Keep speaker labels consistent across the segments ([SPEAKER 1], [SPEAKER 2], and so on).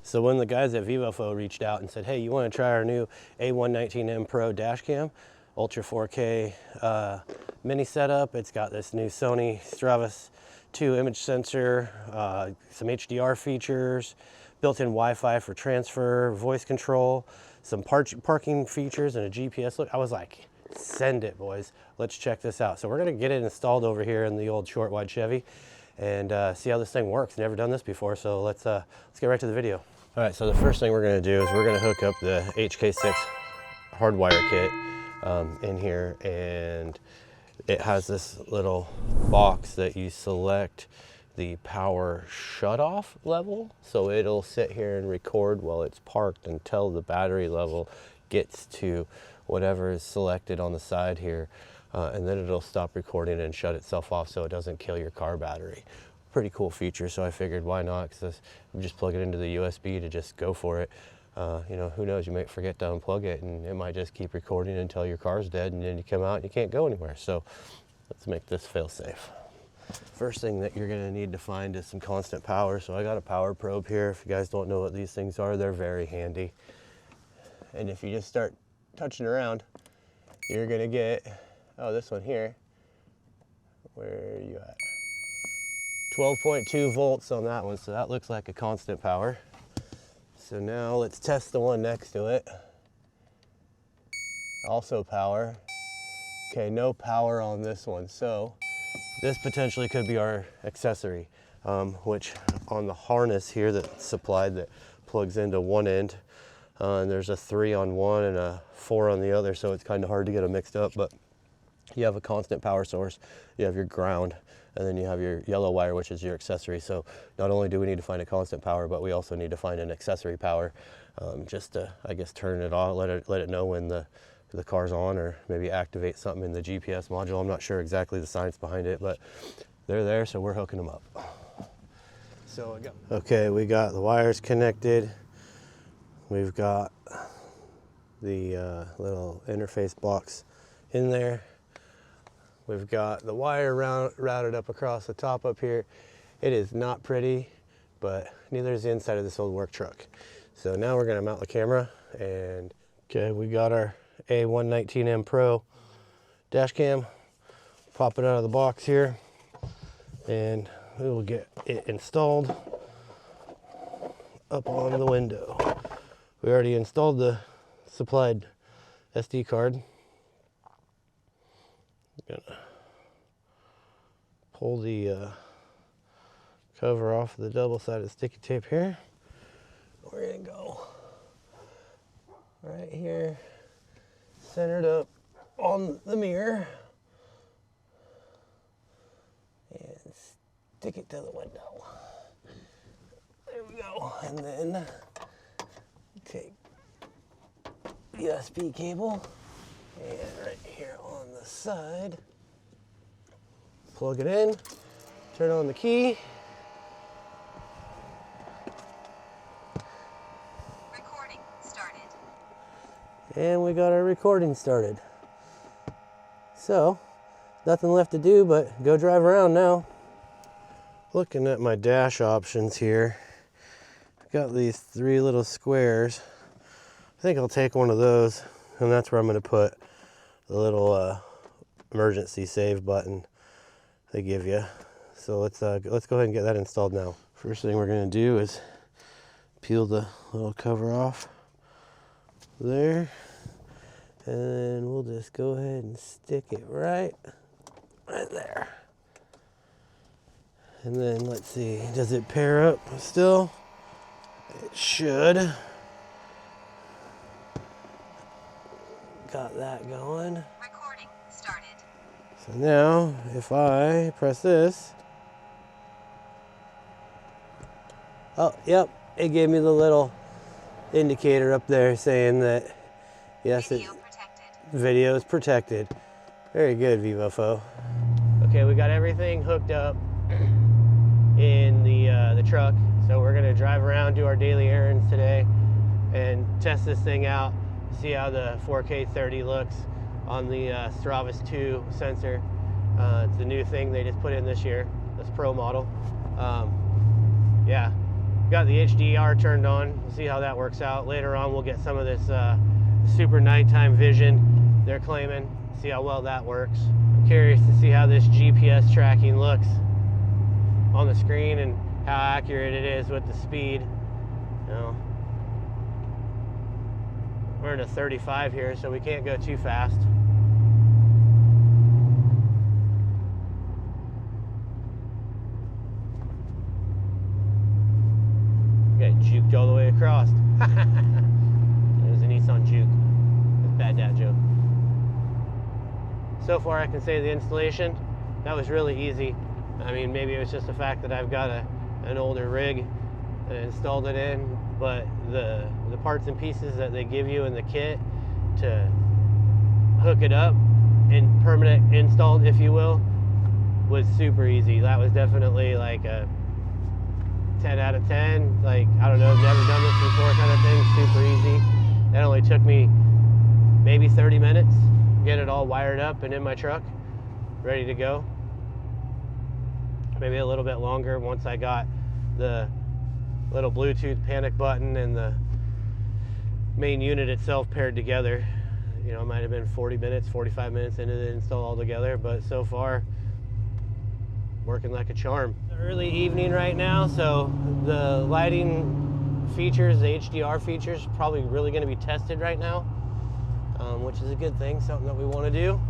[SPEAKER 1] So when the guys at Viofo reached out and said, hey, you want to try our new A119M PRO dash cam, Ultra 4K mini setup. It's got this new Sony Stravis 2 image sensor, some HDR features, built-in Wi-Fi for transfer, voice control, some parking features, and a GPS look. I was like, send it, boys. Let's check this out. So we're gonna get it installed over here in the old short wide Chevy and see how this thing works. Never done this before, so let's get right to the video. All right, so the first thing we're gonna do is we're gonna hook up the HK6 Hardwire kit in here, and it has this little box that you select the power shutoff level. So it'll sit here and record while it's parked until the battery level gets to whatever is selected on the side here. And then it'll stop recording and shut itself off so it doesn't kill your car battery. Pretty cool feature, so I figured why not, because I'm just plug it into the USB to just go for it. You know, who knows, you might forget to unplug it and it might just keep recording until your car's dead and then you come out and you can't go anywhere. So let's make this fail safe. First thing that you're gonna need to find is some constant power. So I got a power probe here. If you guys don't know what these things are, they're very handy. And if you just start touching around, you're gonna get, oh, this one here, where are you at? 12.2 volts on that one, so that looks like a constant power. So now let's test the one next to it. Also power. Okay, no power on this one. So this potentially could be our accessory, which on the harness here that's supplied that plugs into one end, and there's a 3 on one and a 4 on the other, so it's kind of hard to get them mixed up, but you have a constant power source, you have your ground, and then you have your yellow wire, which is your accessory. So not only do we need to find a constant power, but we also need to find an accessory power, just to, I guess, turn it on, let it know when the car's on, or maybe activate something in the GPS module. I'm not sure exactly the science behind it, but they're there, so we're hooking them up. So okay, we got the wires connected. We've got the little interface box in there. We've got the wire routed up across the top up here. It is not pretty, but neither is the inside of this old work truck. So now we're gonna mount the camera, and okay, we got our A119M PRO dash cam. Pop it out of the box here, and we will get it installed up on the window. We already installed the supplied SD card. Gonna pull the cover off the double-sided sticky tape here. We're gonna go right here, centered up on the mirror, and stick it to the window. There we go. And then take USB cable, and right here on the side, plug it in, turn on the key.
[SPEAKER 2] Recording started.
[SPEAKER 1] And we got our recording started. So, nothing left to do but go drive around now. Looking at my dash options here, I've got these 3 little squares. I think I'll take one of those, and that's where I'm going to put the little emergency save button they give you. So let's go ahead and get that installed now. First thing we're going to do is peel the little cover off there, and then we'll just go ahead and stick it right there. And then let's see, does it pair up still? It should. Got that going.
[SPEAKER 2] Recording started.
[SPEAKER 1] So now, if I press this, oh, yep, it gave me the little indicator up there saying that, yes, video is protected. Very good, Viofo. Okay, we got everything hooked up in the truck, so we're gonna drive around, do our daily errands today, and test this thing out. See how the 4K 30 looks on the Stravis 2 sensor. It's the new thing they just put in this year, this Pro model. Yeah, Got the HDR turned on. We'll see how that works out. Later on, we'll get some of this super nighttime vision they're claiming. See how well that works. I'm curious to see how this GPS tracking looks on the screen and how accurate it is with the speed. You know, we're in a 35 here, so we can't go too fast. Got juked all the way across. There's a Nissan Juke. That's a bad dad joke. So far, I can say the installation, that was really easy. I mean, maybe it was just the fact that I've got an older rig and installed it in, but the parts and pieces that they give you in the kit to hook it up and permanent installed, if you will, was super easy. That was definitely like a 10 out of 10. Like, I don't know, I've never done this before kind of thing. Super easy. That only took me maybe 30 minutes. Get it all wired up and in my truck, ready to go. Maybe a little bit longer once I got the little Bluetooth panic button and the main unit itself paired together. You know, it might have been 40 minutes, 45 minutes into the install altogether, but so far, working like a charm. Early evening right now, so the lighting features, the HDR features, probably really going to be tested right now, which is a good thing, something that we want to do.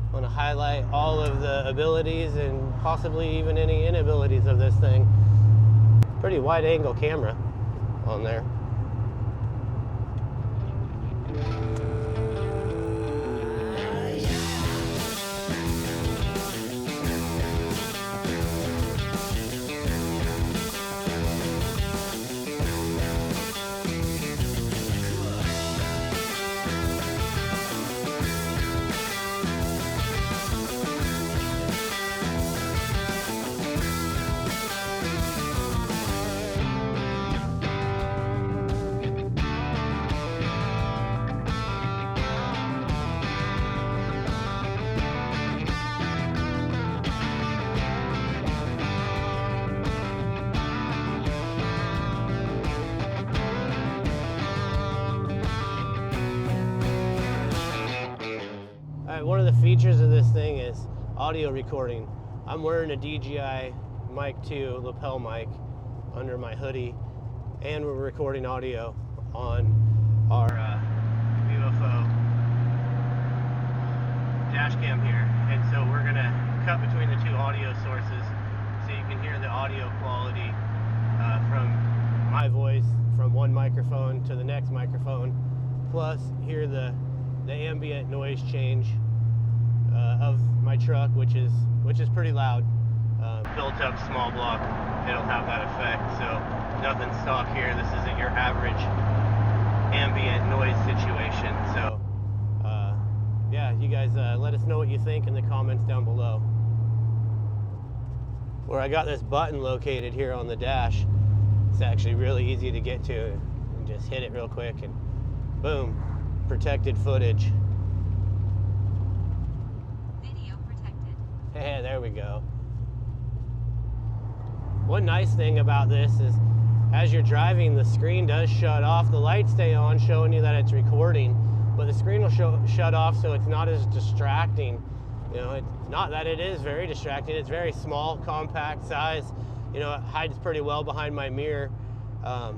[SPEAKER 1] I want to highlight all of the abilities and possibly even any inabilities of this thing. Pretty wide angle camera on there. One of the features of this thing is audio recording. I'm wearing a DJI Mic 2 lapel mic under my hoodie, and we're recording audio on our Viofo dash cam here. And so we're gonna cut between the two audio sources so you can hear the audio quality from my voice from one microphone to the next microphone, plus hear the ambient noise change of my truck, which is pretty loud. Built up small block, it'll have that effect. So nothing stock here. This isn't your average ambient noise situation. So yeah, you guys let us know what you think in the comments down below. Where I got this button located here on the dash, it's actually really easy to get to. You just hit it real quick and boom, protected footage. Hey, there we go. One nice thing about this is as you're driving, the screen does shut off. The lights stay on, showing you that it's recording, but the screen will shut off, so it's not as distracting. You know, it's not that it is very distracting. It's very small, compact size. You know, it hides pretty well behind my mirror. I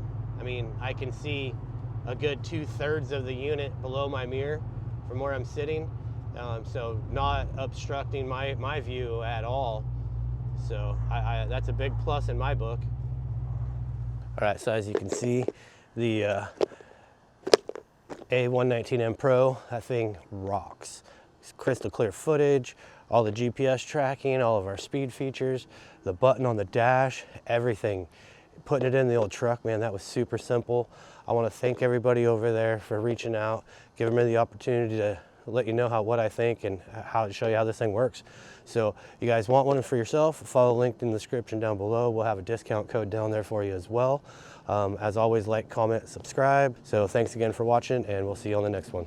[SPEAKER 1] mean, I can see a good 2/3 of the unit below my mirror from where I'm sitting. So not obstructing my view at all. So that's a big plus in my book. All right, so as you can see, the A119M PRO, that thing rocks. It's crystal clear footage, all the GPS tracking, all of our speed features, the button on the dash, everything. Putting it in the old truck, man, that was super simple. I want to thank everybody over there for reaching out, giving me the opportunity to let you know what I think and how to show you how this thing works. So you guys want one for yourself, follow the link in the description down below. We'll have a discount code down there for you as well. As always, like, comment, subscribe. So thanks again for watching, and we'll see you on the next one.